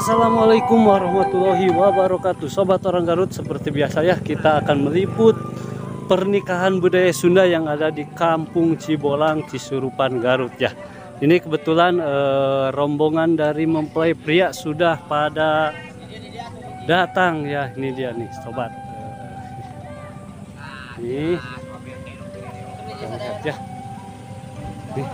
Assalamualaikum warahmatullahi wabarakatuh. Sobat Orang Garut, seperti biasa ya, kita akan meliput pernikahan budaya Sunda yang ada di Kampung Cibolang, Cisurupan, Garut ya. Ini kebetulan rombongan dari mempelai pria sudah pada datang ya. Ini dia nih sobat. Nih, kita lihat ya. Nih.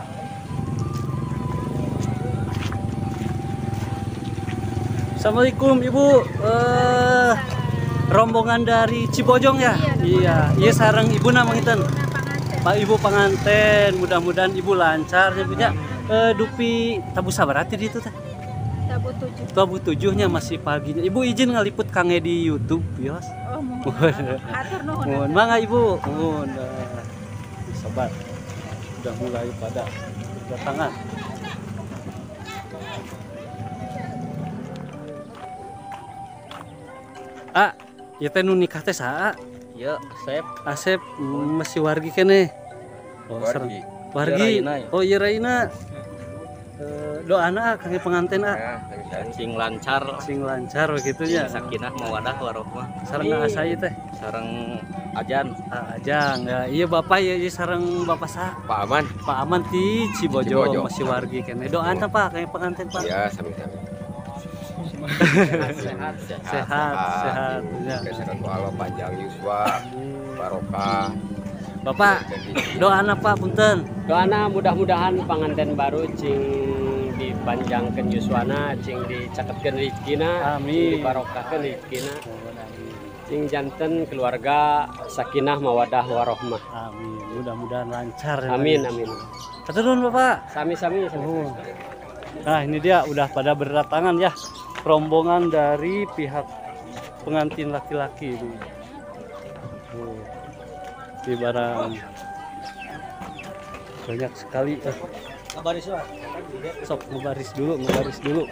Assalamualaikum Ibu, rombongan dari Cibojong ya? Iya, iya sarang Ibu nama ngiten. Pak Ibu penganten, mudah-mudahan Ibu lancar ya punya. Dupi tabu sabarati di itu teh? Tabu 7-nya masih paginya. Ibu izin ngaliput Kange di YouTube, yos. Oh, mohon. Atur nuhun. Mohon mangga Ibu. Mohon. Sobat, udah mulai pada berdatangan. Ya teh nu nikah teh saha? Ya, Asep. Asep masih wargi kene. Oh, wargi. Wargi. Oh, iya Raina. Doana kangge penganten Sing lancar. Sing lancar begitu ya. Sakinah mawadah warohmah. Sareng asai teh. Sareng Ajan. Ajang. Ya, iya Bapak ya, iya sareng Bapak sah. Pak Aman. Pak Aman di Cibojong masih wargi kene. Doana Pak kangge penganten Pak. Iya, sami-sami. sehat ya. Kesehatan Allah panjang yuswa barokah. Bapak doana Pak punten. Doana mudah-mudahan panganten baru cing dipanjangkeun yuswana, cing dicatetkeun rezekina, amin. Dibarokahkeun rezekina. Cing janten keluarga sakinah mawadah warohmah. Amin. Mudah-mudahan lancar. Amin amin. Hatur nuhun Bapak. Sami-sami. Nah, ini dia udah pada berdatangan ya. Rombongan dari pihak pengantin laki-laki itu. Di barang banyak sekali. Sok ngebaris dulu.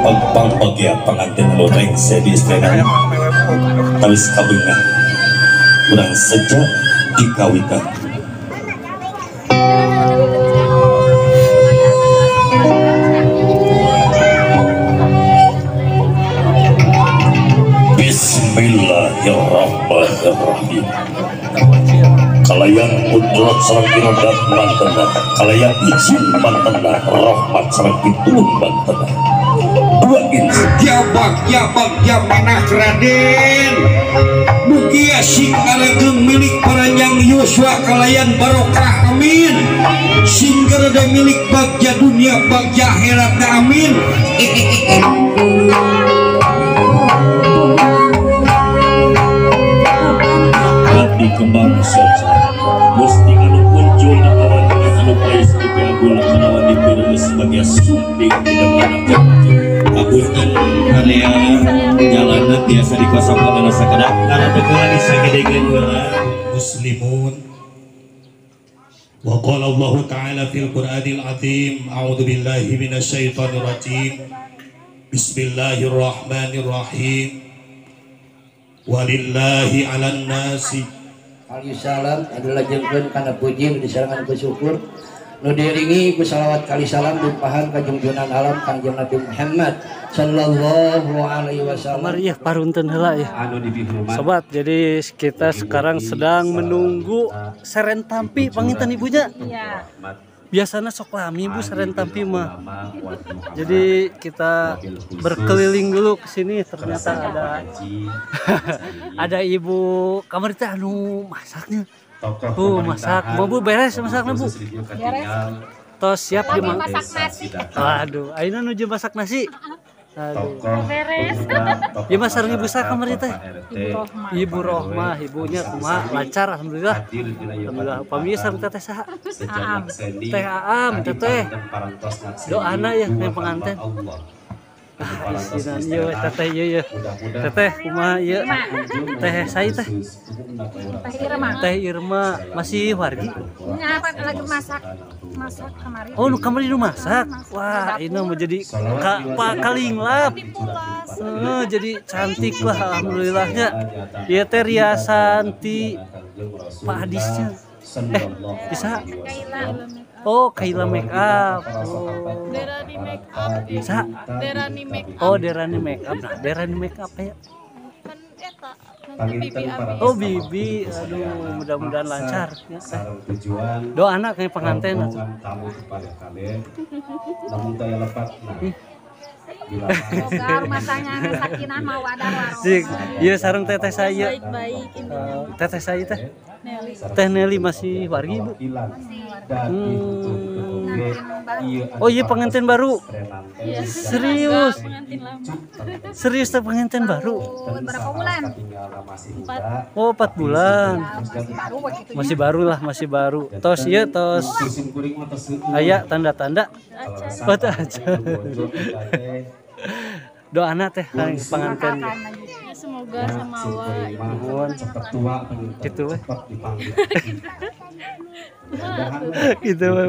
Pagpangpagya pengantin loreng sedi istrenan tawis kabengah kurang sejak dikawikan Bismillahirrahmanirrahim. Kalayan udrat sareng pirodat mantena, kalayan izin mantena, rahmat sareng pitulung mantena. Dua jabag manah Raden mugia sing ngaregeng milik Paranjang Yuswa kalayan barokah amin sing gerede milik bagja dunia bagja akhirat amin. Di kembang saja mesti anu muncul di kawan anu pais di piagul menawan di periode sebagai sunting di depan apunten karya jalanna tiasa dikosakan dengan sakadap karena betul di sagedegeun heula muslimun wa qala Allah ta'ala fil Qur'anil azim a'udzu billahi minasyaitonir rajim bismillahirrahmanirrahim walillahi 'alan nasi salam adalah jengkeun kana puji disarangan ku syukur nu diiringi ku salawat kali salam limpahan ka junjungan alam Kanjeng Nabi Muhammad sallallahu alaihi wasallam. Mariah parunten heula ya. Sobat, jadi kita sekarang sedang menunggu Seren Tampi panginten ibunya. Iya. Biasanya sok lami Bu Seren Tampi mah. Jadi kita berkeliling dulu ke sini, ternyata ada ibu kamar teh anu masaknya. Masak. Mau Bu beres masaknya Bu? Beres. Tos siap dimasak nasi. Waduh, ayeuna nuju masak nasi. Aduh. Beres. Ya masar ibu sa kamar teh. Ibu Rohmah, ibunya kumaha lancar alhamdulillah. Alhamdulillah. Pami sareng teteh saha? Aam. Teh Aam, teteh. Doana ya yang pengantin. Isinan ieu teteh ieu. Teteh kumaha ieu? Teh sai teh. Teh Irma masih wargi. Nya lagi masak kemarin. Oh, nu kamari nu masak. Wah, ini mau jadi kalinglap. Jadi cantik lah alhamdulillahnya. Ieu teh riasan ti Pak Adisnya. Bisa. Oh, Kaila make up. Oh. Derani make up. Bisa. Derani make up. Oh, Derani make up. Nah, Derani make up ya. Kan eta. Bibi abi. Oh, Bibi. Aduh, mudah-mudahan lancar ya. Doa anak kayak pengantin atuh. Semoga rumah tangga sakinah mawadah warahmah. Iya sareng teteh saya. Baik-baik intinya. Teteh saya teh. Nelly. Teh Nelly masih wargi Bu. Oh iya pengantin baru. Iya. Serius. Pengantin lama. Serius teh pengantin baru. Berapa bulan? 4. Oh 4 bulan. Masih baru begitu. Masih baru lah, masih baru. Tos ieu tos. Aya tanda-tanda. Oh aja. Doa anak teh kang pengantin. Ya semoga sama Allah. Nuhun. Gitu we. Gitu we.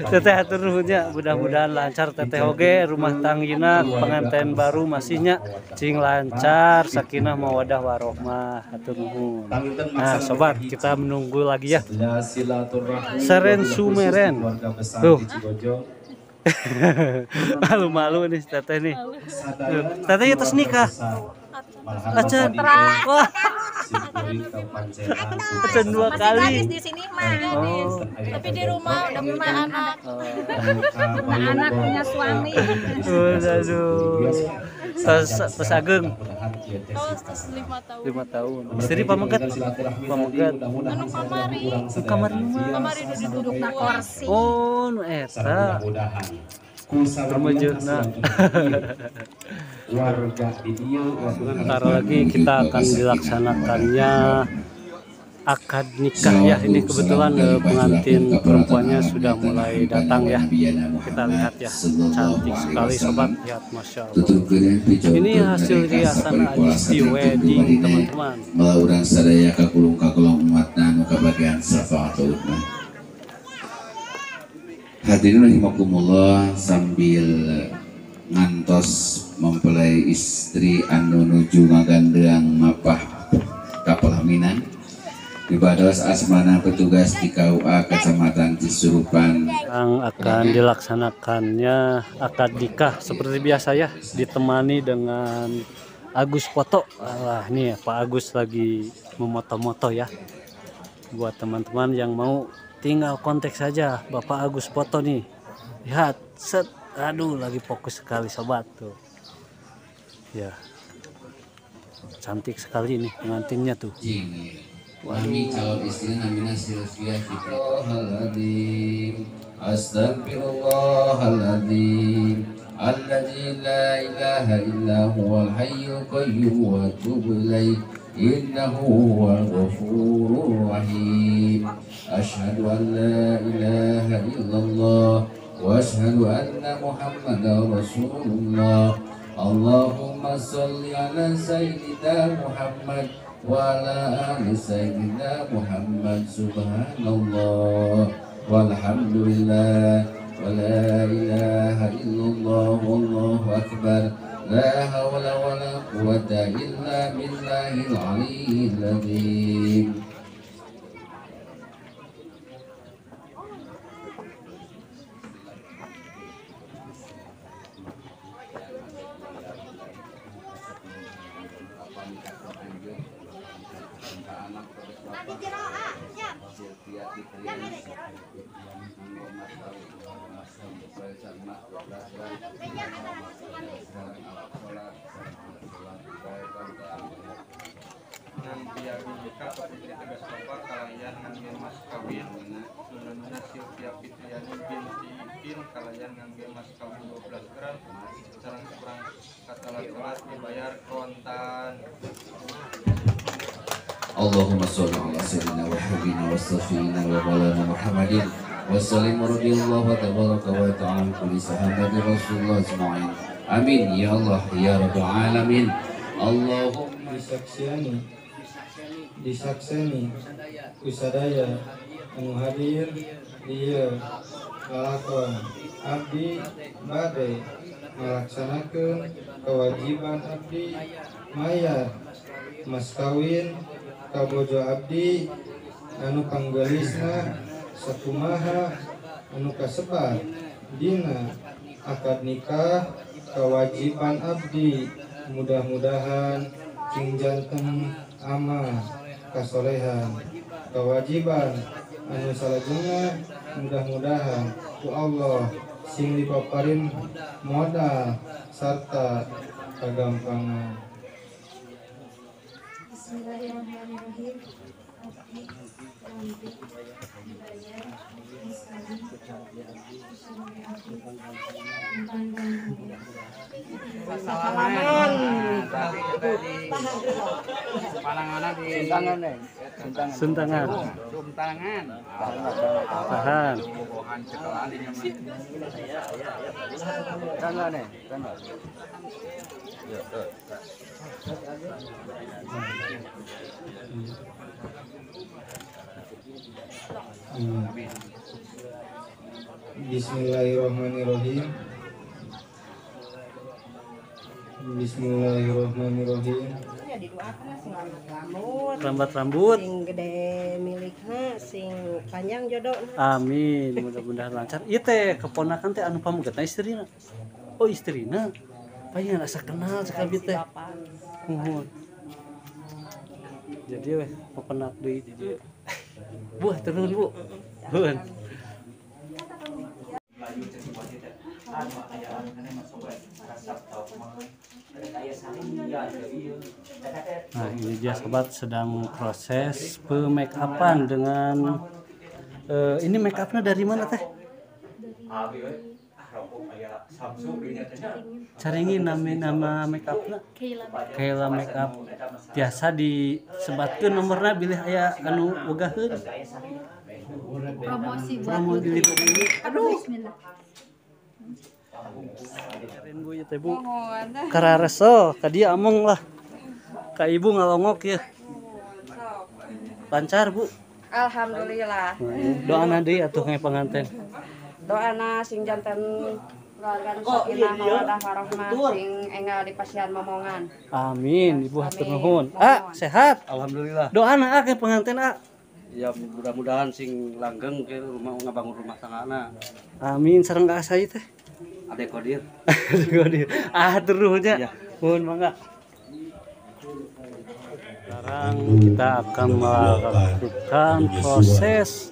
Teteh atur nuhunnya, mudah-mudahan lancar teteh oge rumah tanggina pengantin baru masihnya cing lancar sakinah mawadah warahmah atur nuhun. Nah, sobat, kita menunggu lagi ya. Seren Sumeren. Tuh. Malu-malu nih teteh nih. Teteh atas nikah. Acan. Wah. Acan 2 kali. Di sini mah. Tapi di rumah udah punya anak. Punya anak, punya suami. Aduh. Tos ageng. Oh, 5 tahun. 5 tahun. Istri pamegat. Pamegat. Anu kamari. Kamar rumah. Kamari duduk na kursi. Oh, nu eta. Rumajeuhna. Bentar lagi kita akan dilaksanakannya akad nikah ya. Ini kebetulan pengantin perempuannya sudah mulai datang ya. Kita lihat ya, cantik sekali sobat, lihat masya Allah. Ini hasil riasan Ajisti Wedding teman-teman. Melauran sadaya kakulung umat nanu kebagian syafaat umat. Hadirin rahimakumullah, sambil ngantos mempelai istri anu nuju ngagandreang mapah kapelaminan dibados asmana petugas di KUA Kecamatan Cisurupan yang akan dilaksanakannya akad nikah seperti biasa ya, ditemani dengan Agus foto. Wah, nih Pak Agus lagi memoto-moto ya. Buat teman-teman yang mau tinggal kontak saja Bapak Agus foto nih. Lihat, set. Aduh, lagi fokus sekali sobat tuh. Ya, cantik sekali nih pengantinnya tuh. Wahmi calon istri namanya Sylvia Fitrahaladim. Astagfirullahaladzim alladzi la ilaha illa huwal hayyul qayyum wa atubu ilaih innahu huwal ghafurur rahim. Asyhadu an la ilaha illallah wa asyhadu anna Muhammadar Rasulullah. Allahumma sholli ala sayyidina Muhammad wa ala ali sayyidina Muhammad. Subhanallah walhamdulillah wa la ilaha illallah wallahu akbar. La hawla wa la quwwata illa billahil aliyyil azim. Kalayan ngangge mas kawin Sunanuna Sylvia Fitriani binti Ipin kalayan ngangge mas kawin 12 gram sareng kurang kata lat dibayar kontan. Allahumma sholli ala sayyidina wa habibina wa safina wa maulana Muhammadin wa sallim radhiyallahu tabaraka wa ta'ala kulli sahabati Rasulullah ajma'in. Amin ya Allah ya rabbal alamin. Allahumma Disakseni kusadaya anu hadir ieu lalakon abdi bade melaksanakeun kewajiban abdi mayar mas kawin ka bojo abdi anu panggelisna sakumaha anu kasebat dina akad nikah kewajiban abdi. Mudah-mudahan cing janten amal kasolehan kewajiban anu salajengna mudah-mudahan ku Allah sing dipaparin modal sarta kagampangan. Bismillahirrahmanirrahim. Suntangan. Tahan. Bismillahirrahmanirrahim. Bismillahirrahmanirrahim. Rambat rambut. Sing gede milikna, sing panjang jodohna. Amin, mudah-mudahan lancar. Ieu teh keponakan teh anu pamugeta istrina. Oh, istrina. Paling rasa kenal sakabit teh. Nuhun. Jadi weh pepenak deui di dieu. Buah turun, Bu. Nuhun. Nah, ini dia sobat sedang proses pemake-upan dengan ini make upnya dari mana teh? Caringin nama make upnya Keila make up. Biasa disebatkeun nomorna bilih aya anu bogaheun. Promo di ini. Aduh. Keren Bu ya teh Bu. Karareso ka dia among lah. Ka ibu ngalongok ya. Lancar Bu. Alhamdulillah. Doana deui atuh nge panganten. Doana sing janten keluarga sakinah mawaddah warahmah sing enggal dipasihan momongan. Amin, Ibu hatur nuhun. Ah, sehat. Alhamdulillah. Doana ke penganten Ya mudah-mudahan sing langgeng ke rumah ngabangun rumah tanggana. Amin, sareng ka asai teh. Ade kodir. Kodir. Hatur nuhunnya. Nuhun mangga. Sekarang kita akan melakukan proses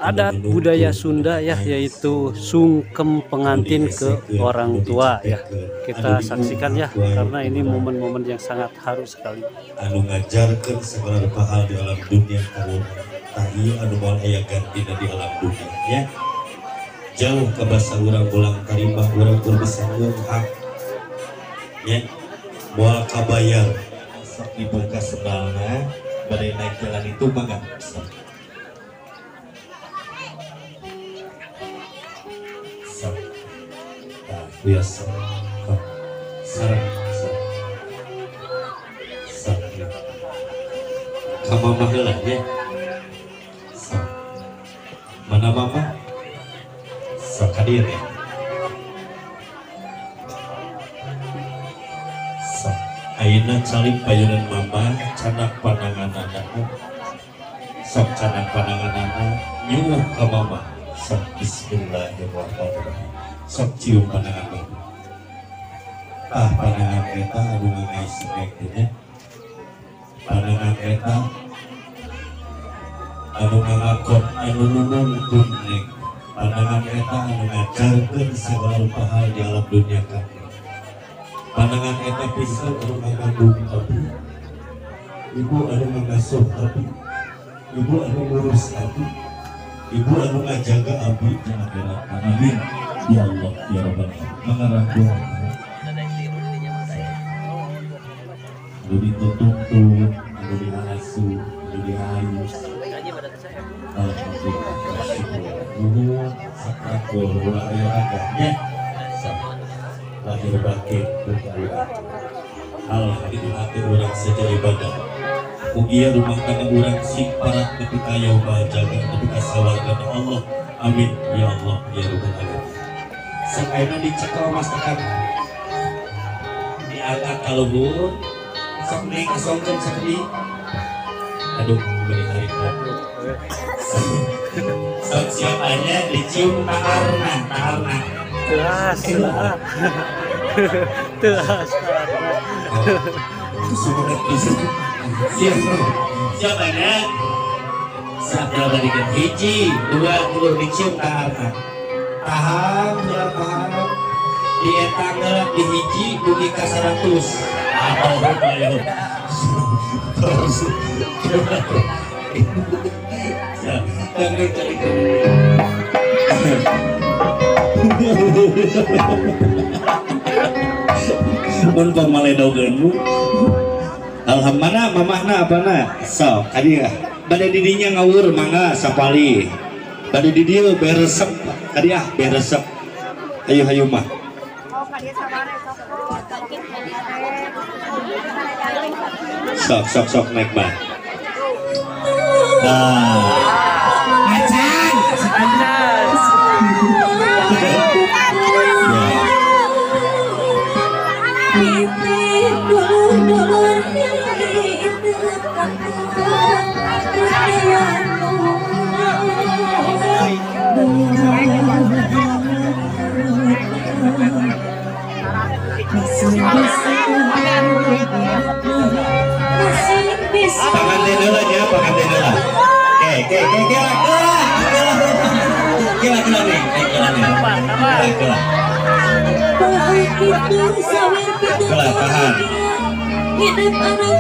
adat budaya Sunda ya, yaitu sungkem pengantin ke orang tua ya. Kita saksikan ya, karena ini momen-momen yang sangat haru sekali. Anu ngajarkan sebenarnya hal di alam dunia kamu tahi anu moal aya gantina di alam dunia ya. Jauh ke bahasa urang ulang tarimah urang kur bisa hak ya. Moal kabayar sok dibuka sendalna badai naik jalan itu mangga. Biasa sarang sama mahal ya. Mana mama sok hadir ya. Sok ayeuna calik payunan mama canak pandangan anak sok canak pandangan anak nyuwuh ka mama sok bismillahirrahmanirrahim sok cium pandangan mama. Pandangan kita anu ngais nya. Pandangan kita anu ngakon anu nuntun ning. Pandangan kita anu ngajarkeun segala rupa hal di alam dunia kami. Pandangan kita pisan anu ngagandung abdi. Ibu anu ngasuh abdi. Ibu anu ngurus abdi. Ibu anu ngajaga abdi jeung akhirat. Amin. Ya Allah ya Rabbal alamin. Mangarah doa. Anu dituntun, anu dihasu, anu dihayu. Alhamdulillah. Nuhun sakrakul wa ayatnya. Lahir batin berkah. Hal itu hati orang saja ibadah. Mugia rumah tangga orang sing parat nepi ka yaumah jaga nepi ka sawarga Allah. Amin ya Allah ya Rabbal alamin. Sakaina dicekal masakan. Diangkat ka luhur. Sok ning kasongkeun sakdi. Aduh, beri tarik. Sok siapanya dicium taharna. Telas. Siapanya? Sabda balikan hiji, 20 dicium taharna. Tahan. Di tanggal di hiji dugi ka 100. Terus untuk maledogeunmu alhamdulillah mamahna apana sok kadieu bade didinya ngawur mangga sapali bade di dieu beresep kadieu beresep hayu mah sok naik bah. Acan. Pengantin dulu ya, pengantin dulu. Kela tahan. Hidup anak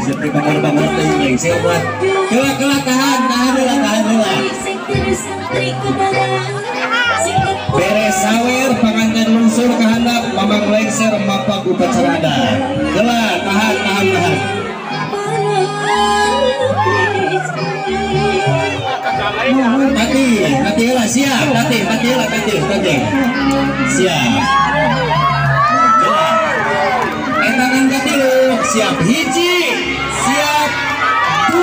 seperti bangun tinggi siapa? Kela tahan dulu. Beres sawer panganten lungsur ke handap mamang lengser mapak upacara adat. Kela tahan. Tati lah siap. Tati siap. Tangan tati lu siap hiji siap 2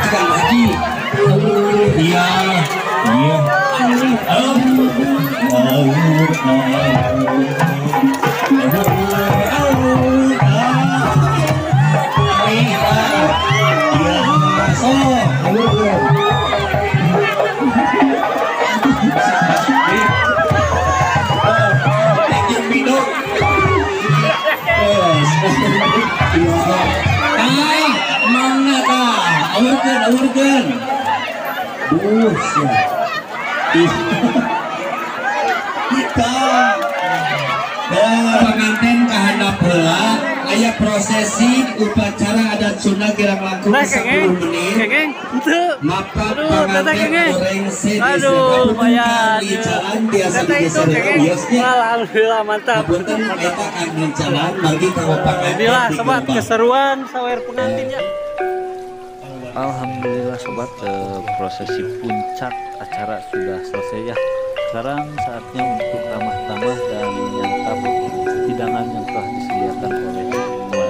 Sekali lagi. Iya. Kita pengantin kahandap heula aya prosesi upacara adat Sunda kirang langkung 10 menit. Maka pengantin goreng Aduh, lumayan. jalan biasa digeser biosnya. Alhamdulillah mantap. Punten eta kangge jalan bagi kamu pengantin. Inilah sobat keseruan sawer pengantinnya. Alhamdulillah sobat, prosesi puncak acara sudah selesai ya. Sekarang saatnya untuk ramah-tamah dan menyantap hidangan yang telah disediakan oleh panitia.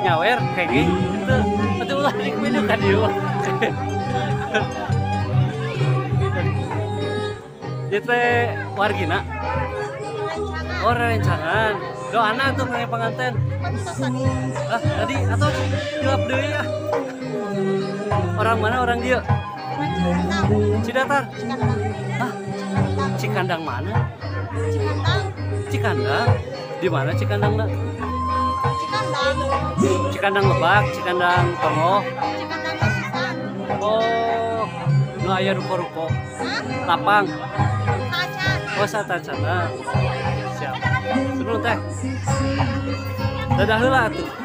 Nyawer kayak gitu betul lah ini video kan dia jadi wargina rencangan doana tuh kayak pengantin tadi atau gelap deh ya orang mana orang dia Cidatar Cikandang mana Cikandang di mana Cikandang nak Cikandang Lebak, Cikandang Tongo. Oh, nu aya ruko-ruko. Lapang. Oh, satacana. Siap. Sebelum teh. Dadah heula atuh.